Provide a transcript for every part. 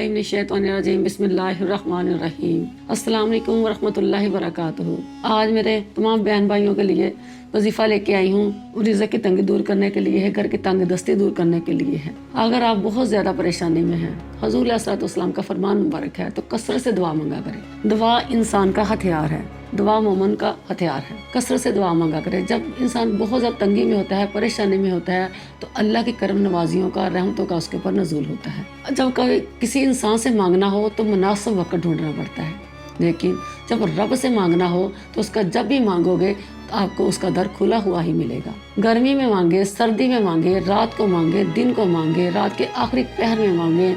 बिल्लाहि मिनश शैतानिर रजीम बिस्मिल्लाहिर रहमानिर रहीम। अस्सलाम वालेकुम वरहमतुल्लाहि वबरकातुहू। आज मेरे तमाम बहन भाइयों के लिए वजीफ़ा लेके आई हूँ। रिज़्क़ की तंगी दूर करने के लिए है, घर की तंग दस्ती दूर करने के लिए है। अगर आप बहुत ज़्यादा परेशानी में हैं, हुज़ूर अलैहिस्सलाम का फरमान मुबारक है, तो कसरत से दुआ मांगा करें। दुआ इंसान का हथियार है, दुआ मोमन का हथियार है। कसरत से दुआ मांगा करे। जब इंसान बहुत ज़्यादा तंगी में होता है, परेशानी में होता है, तो अल्लाह की करम नवाजियों का, रहमतों का उसके ऊपर नज़ूल होता है। जब कभी किसी इंसान से मांगना हो तो मुनासिब वक्त ढूंढना पड़ता है, लेकिन जब रब से मांगना हो तो उसका जब भी मांगोगे तो आपको उसका दर खुला हुआ ही मिलेगा। गर्मी में मांगे, सर्दी में मांगे, रात को मांगे, दिन को मांगे, रात के आखिरी पहर में मांगे,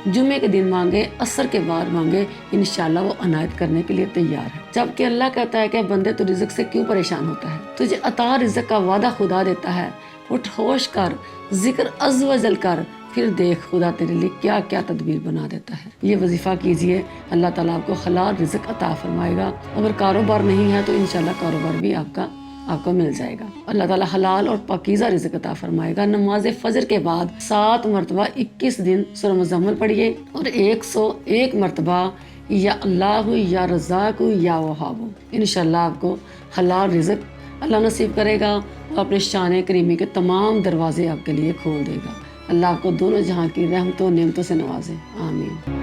जुमे के दिन मांगे, असर के बाद मांगे, इंशाल्लाह वो अनायत करने के लिए तैयार है। जबकि अल्लाह कहता है कि बंदे तो रिज़्क़ से क्यों परेशान होता है, तुझे अता रिज़्क़ का वादा खुदा देता है। उठ होश कर, जिक्र अज़ व जल कर, फिर देख खुदा तेरे लिए क्या क्या तदबीर बना देता है। ये वजीफ़ा कीजिए, अल्लाह ताला आपको हलाल रिज़्क़ अता फरमाएगा। अगर कारोबार नहीं है तो इंशाल्लाह कारोबार भी आपको मिल जाएगा। अल्लाह ताला हलाल और पाकीज़ा रिज़्क़ अता फरमाएगा। नमाज फजर के बाद 7 मरतबा 21 दिन सूरह मुज़म्मिल पढ़िए और 101 मरतबा या अल्लाह या रज़ाक या वहाब। इंशाल्लाह आपको हलाल रिज़्क़ अल्लाह नसीब करेगा और अपने शान करीमी के तमाम दरवाजे आपके लिए खोल देगा। अल्लाह आपको दोनों जहां की रहमतों नेमतों से नवाजे। आमीन।